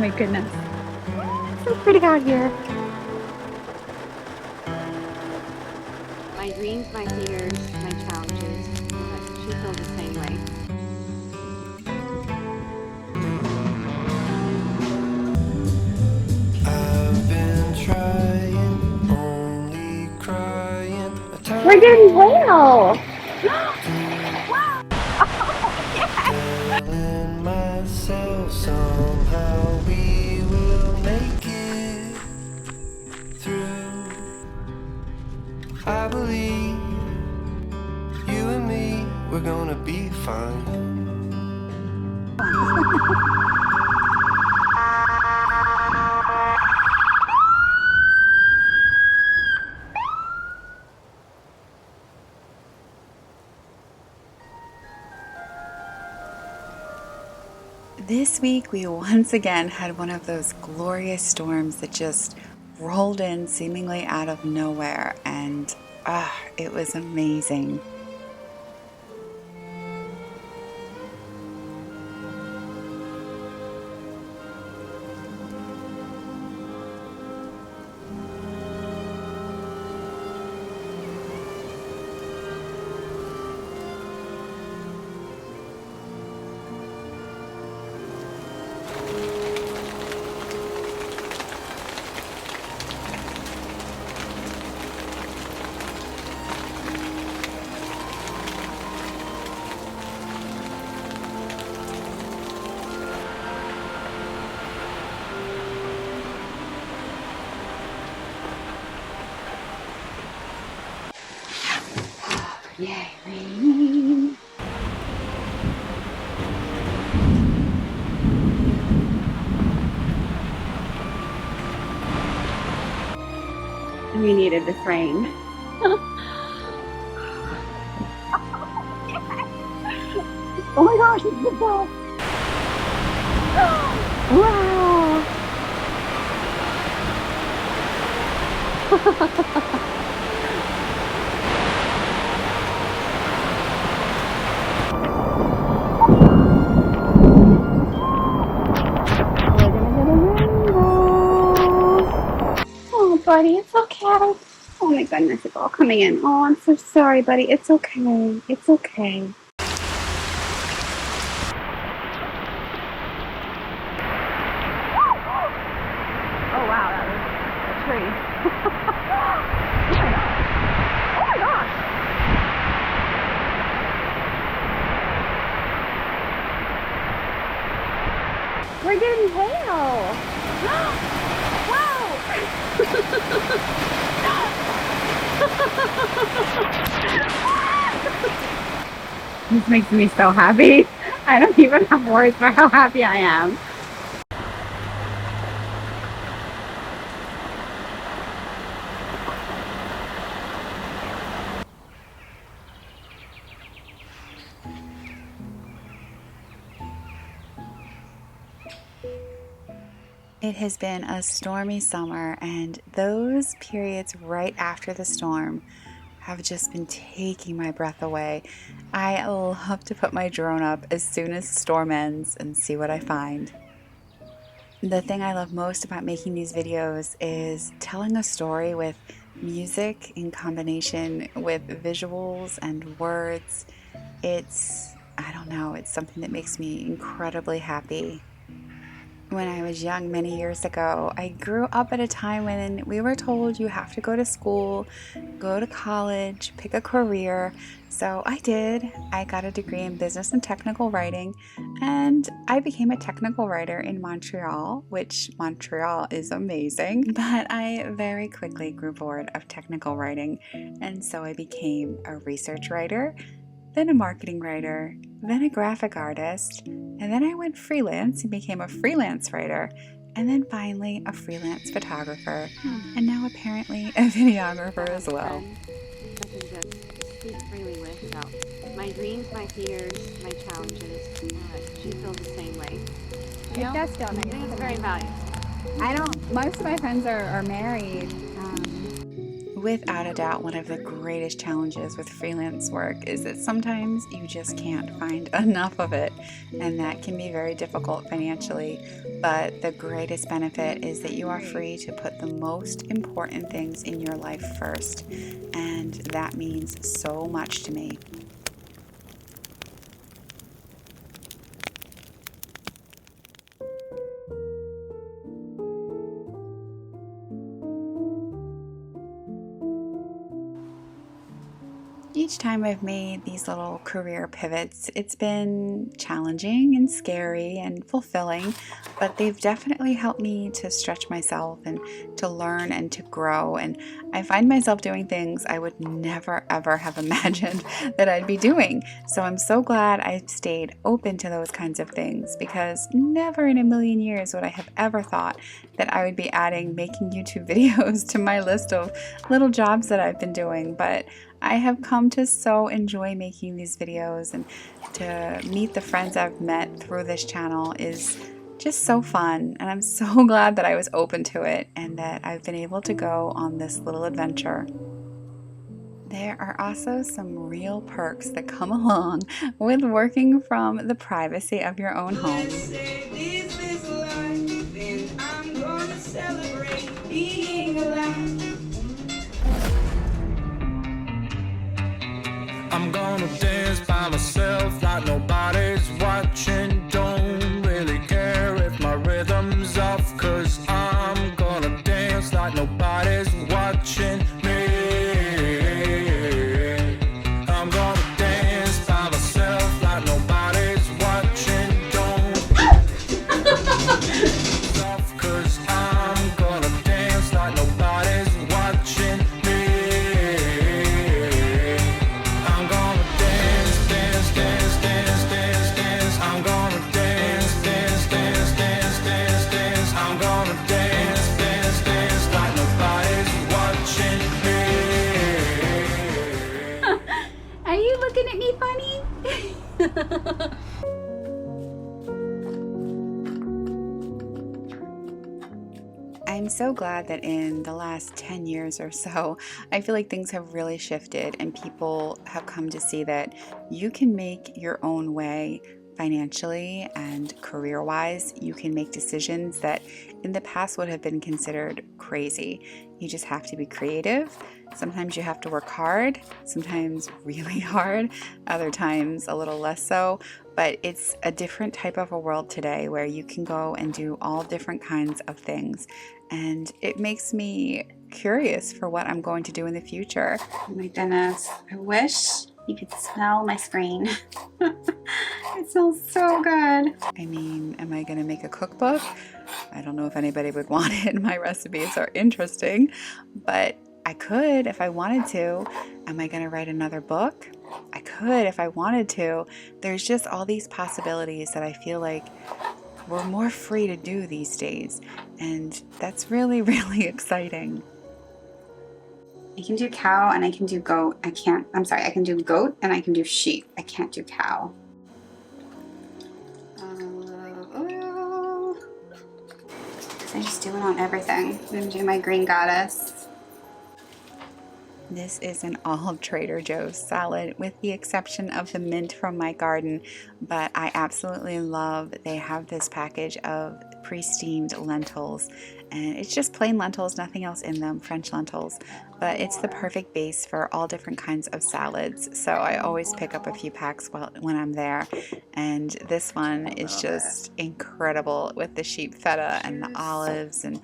my goodness. It's so pretty out here. My dreams, my fears, my challenges. But she feels the same way. I've been trying, only crying. We're getting whale. Telling myself somehow we will make it through. I believe you and me, we're gonna be fine. This week we once again had one of those glorious storms that just rolled in seemingly out of nowhere, and it was amazing. Yay, rain. We needed this rain. Oh my gosh, it's the best. Wow. Oh, buddy, it's okay. Oh my goodness, it's all coming in. Oh, I'm so sorry, buddy. It's okay. It's okay. Oh wow, that was a tree. Oh my gosh. We're getting hail. Wow. This makes me so happy. I don't even have words for how happy I am. It has been a stormy summer, and those periods right after the storm have just been taking my breath away. I love to put my drone up as soon as the storm ends and see what I find. The thing I love most about making these videos is telling a story with music in combination with visuals and words. I don't know, it's something that makes me incredibly happy. When I was young many years ago, I grew up at a time when we were told you have to go to school, go to college, pick a career. So I did. I got a degree in business and technical writing, and I became a technical writer in Montreal, which Montreal is amazing. But I very quickly grew bored of technical writing, and so I became a research writer, then a marketing writer, then a graphic artist, and then I went freelance and became a freelance writer, and then finally a freelance photographer, and now apparently a videographer as well. I can just speak freely with about my dreams, my fears, my challenges. But she feels the same way. It does feel nice. I think it's very valuable. Most of my friends are married. without a doubt, one of the greatest challenges with freelance work is that sometimes you just can't find enough of it, and that can be very difficult financially. But the greatest benefit is that you are free to put the most important things in your life first, and that means so much to me. Each time I've made these little career pivots, it's been challenging and scary and fulfilling, but they've definitely helped me to stretch myself and to learn and to grow. And I find myself doing things I would never ever have imagined that I'd be doing. So I'm so glad I stayed open to those kinds of things, because never in a million years would I have ever thought that I would be adding making YouTube videos to my list of little jobs that I've been doing. But I have come to so enjoy making these videos, and to meet the friends I've met through this channel is just so fun. And I'm so glad that I was open to it and that I've been able to go on this little adventure. There are also some real perks that come along with working from the privacy of your own home. I'm gonna dance by myself like nobody's watching. Don't really care if my rhythm's off, 'cause I'm gonna dance like nobody's watching me. I'm gonna dance by myself like nobody's watching. Don't off, 'cause I'm gonna dance like nobody's watching me. I'm gonna dance, dance, dance, dance, dance, dance. I'm gonna dance, dance, dance, dance, dance, dance. I'm gonna dance, dance, dance like nobody's watching me. Are you looking at me funny? I'm so glad that in the last 10 years or so, I feel like things have really shifted and people have come to see that you can make your own way financially and career-wise. You can make decisions that in the past would have been considered crazy. You just have to be creative. Sometimes you have to work hard, sometimes really hard, other times a little less so. But it's a different type of a world today where you can go and do all different kinds of things. And it makes me curious for what I'm going to do in the future. Oh my goodness. I wish you could smell my screen. It smells so good. I mean, am I going to make a cookbook? I don't know if anybody would want it. My recipes are interesting, but I could if I wanted to. Am I going to write another book? I could if I wanted to. There's just all these possibilities that I feel like we're more free to do these days, and that's really, really exciting. I can do cow and I can do goat. I can do goat and I can do sheep. I can't do cow. I just do it on everything. I'm gonna do my green goddess. This is an all Trader Joe's salad with the exception of the mint from my garden, but I absolutely love they have this package of pre-steamed lentils, and it's just plain lentils, nothing else in them, French lentils, but it's the perfect base for all different kinds of salads. So I always pick up a few packs when I'm there, and this one is just incredible with the sheep feta and the olives, and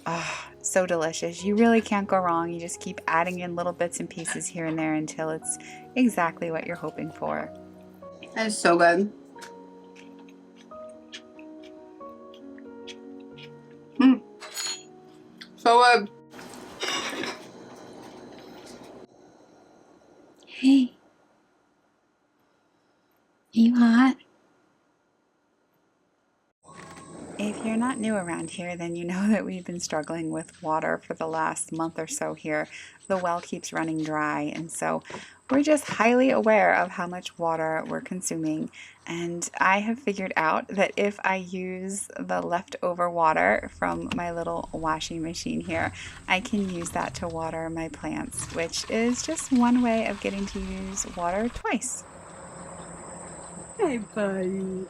oh, so delicious. You really can't go wrong. You just keep adding in little bits and pieces here and there until it's exactly what you're hoping for. That is so good. So good. Hey. Are you hot? If you're not new around here, then you know that we've been struggling with water for the last month or so here. The well keeps running dry, and so we're just highly aware of how much water we're consuming. And I have figured out that if I use the leftover water from my little washing machine here, I can use that to water my plants, which is just one way of getting to use water twice. Hey, buddy.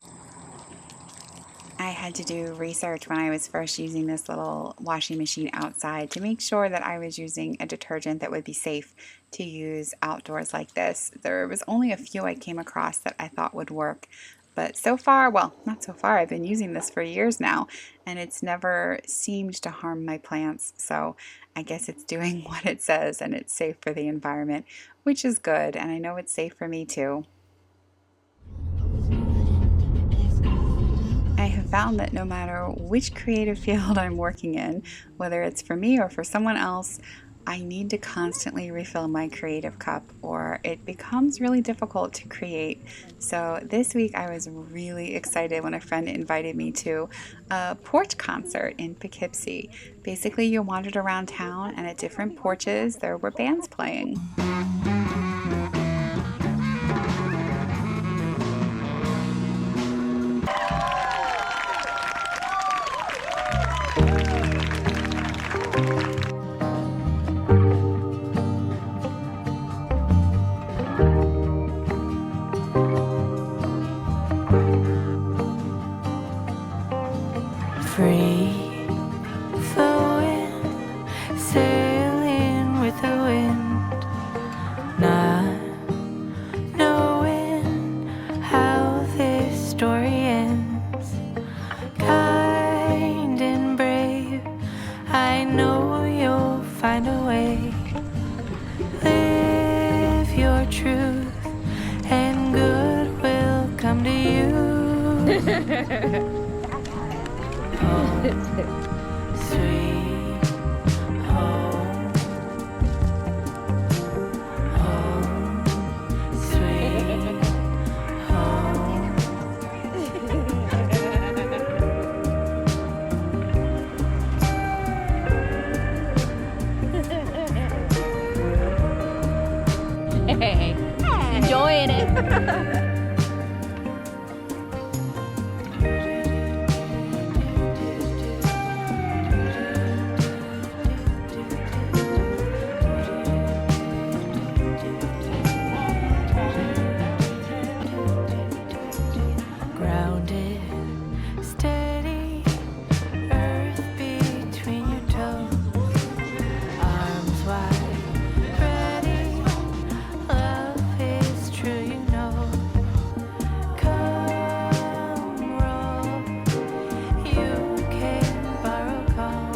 I had to do research when I was first using this little washing machine outside to make sure that I was using a detergent that would be safe to use outdoors like this. There was only a few I came across that I thought would work, but so far, well, not so far, I've been using this for years now, and it's never seemed to harm my plants, so I guess it's doing what it says and it's safe for the environment, which is good, and I know it's safe for me too. I have found that no matter which creative field I'm working in, whether it's for me or for someone else, I need to constantly refill my creative cup or it becomes really difficult to create. So this week I was really excited when a friend invited me to a porch concert in Poughkeepsie. Basically, you wandered around town and at different porches there were bands playing. Free flowing, sailing with the wind, not knowing how this story ends. Kind and brave, I know you'll find a way. Live your truth, and good will come to you. Sweet home, home, sweet home. Hey, enjoying it. Grounded, steady, earth between your toes, arms wide, ready, love is true, you know. Come roll, you can borrow calm,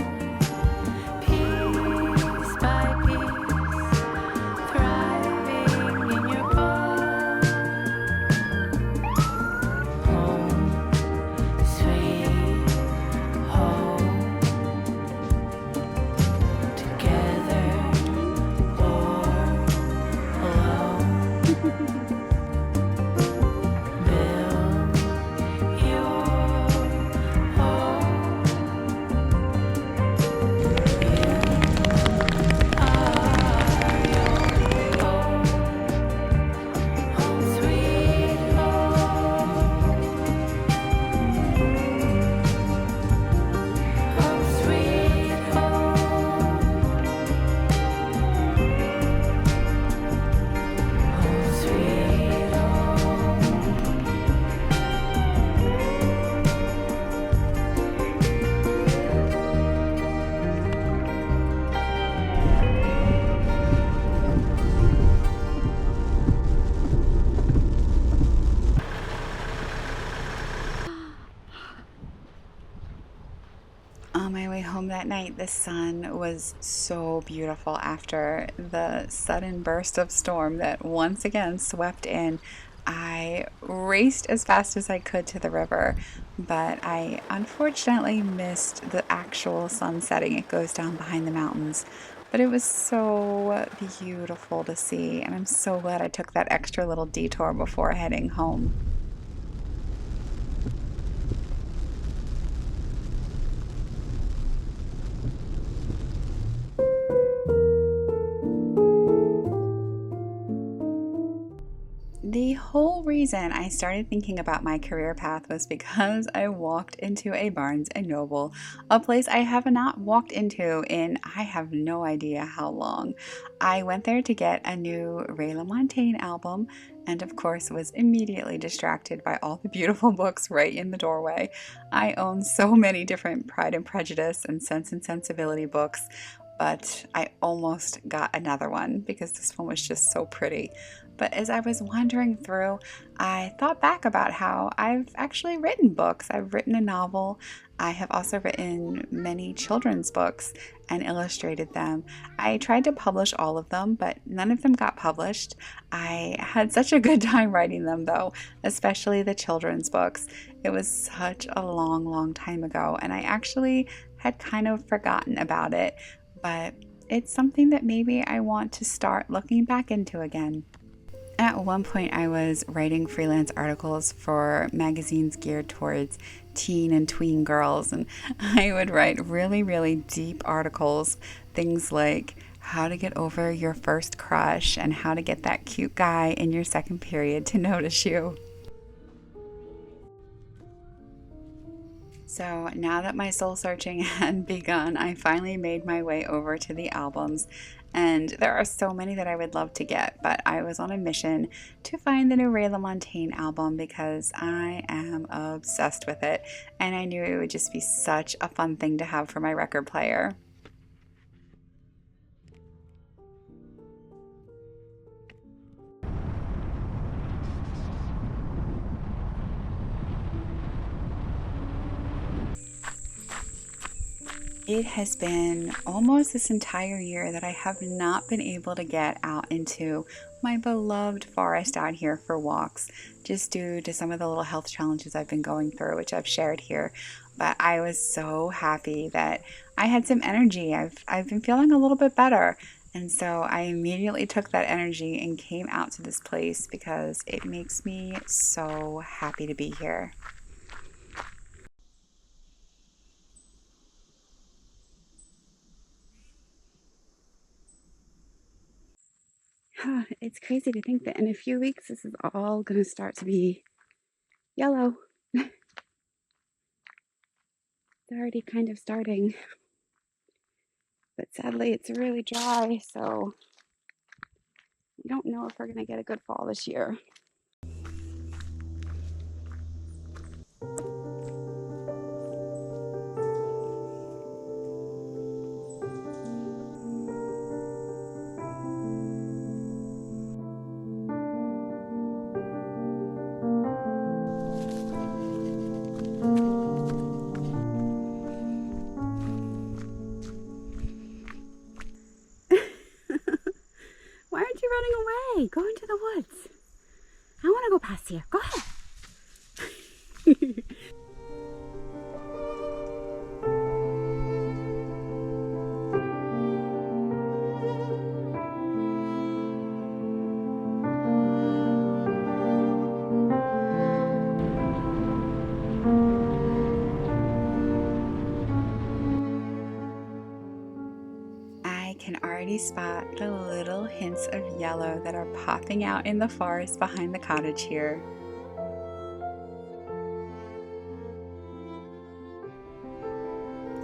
piece by piece, thriving in your bones. Home, sweet home, together or alone. Build your home. You are your home, home sweet home. Home sweet home. Home sweet home. On my way home that night, the sun was so beautiful after the sudden burst of storm that once again swept in. I raced as fast as I could to the river, but I unfortunately missed the actual sun setting. It goes down behind the mountains. But it was so beautiful to see, and I'm so glad I took that extra little detour before heading home. reason I started thinking about my career path was because I walked into a Barnes& and Noble, a place I have not walked into in I have no idea how long. I went there to get a new Ray LaMontagne album and of course was immediately distracted by all the beautiful books right in the doorway. I own so many different Pride and Prejudice and Sense and Sensibility books, but I almost got another one because this one was just so pretty. But as I was wandering through, I thought back about how I've actually written books. I've written a novel. I have also written many children's books and illustrated them. I tried to publish all of them, but none of them got published. I had such a good time writing them, though, especially the children's books. It was such a long, long time ago, and I actually had kind of forgotten about it, but it's something that maybe I want to start looking back into again. At one point, I was writing freelance articles for magazines geared towards teen and tween girls, and I would write really, really deep articles, things like how to get over your first crush and how to get that cute guy in your second period to notice you. So now that my soul searching had begun, I finally made my way over to the albums. And there are so many that I would love to get, but I was on a mission to find the new Ray LaMontagne album because I am obsessed with it. And I knew it would just be such a fun thing to have for my record player. It has been almost this entire year that I have not been able to get out into my beloved forest out here for walks, just due to some of the little health challenges I've been going through, which I've shared here. But I was so happy that I had some energy. I've been feeling a little bit better. And so I immediately took that energy and came out to this place because it makes me so happy to be here. It's crazy to think that in a few weeks this is all going to start to be yellow. It's already kind of starting, but sadly it's really dry, so we don't know if we're going to get a good fall this year. Why aren't you running away? Go into the woods. I want to go past here. Go ahead. I can already spot the little hints of yellow that are popping out in the forest behind the cottage here.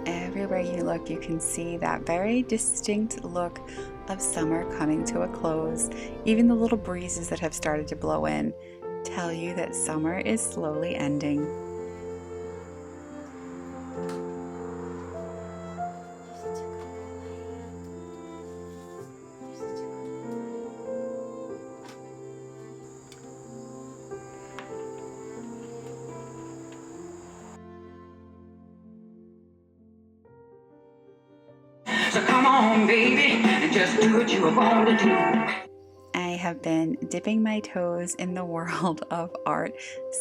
Everywhere you look, you can see that very distinct look of summer coming to a close. Even the little breezes that have started to blow in tell you that summer is slowly ending. So come on, baby, and just do what you were born to do. I have been dipping my toes in the world of art,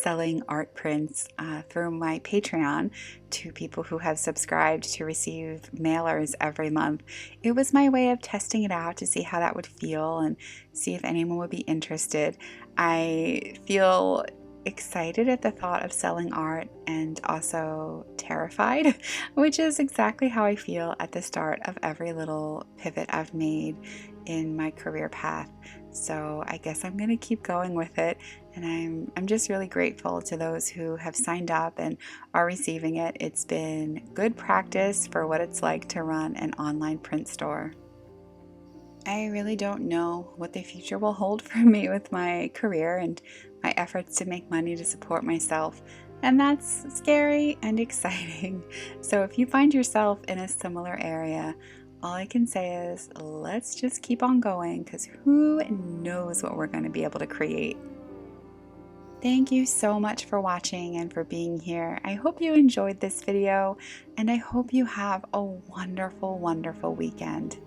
selling art prints through my Patreon to people who have subscribed to receive mailers every month. It was my way of testing it out to see how that would feel and see if anyone would be interested. I feel excited at the thought of selling art and also terrified, which is exactly how I feel at the start of every little pivot I've made in my career path. So I guess I'm going to keep going with it And I'm just really grateful to those who have signed up and are receiving it. It's been good practice for what it's like to run an online print store. I really don't know what the future will hold for me with my career and my efforts to make money to support myself. And that's scary and exciting. So if you find yourself in a similar area, all I can say is let's just keep on going, because who knows what we're going to be able to create. Thank you so much for watching and for being here. I hope you enjoyed this video, and I hope you have a wonderful, wonderful weekend.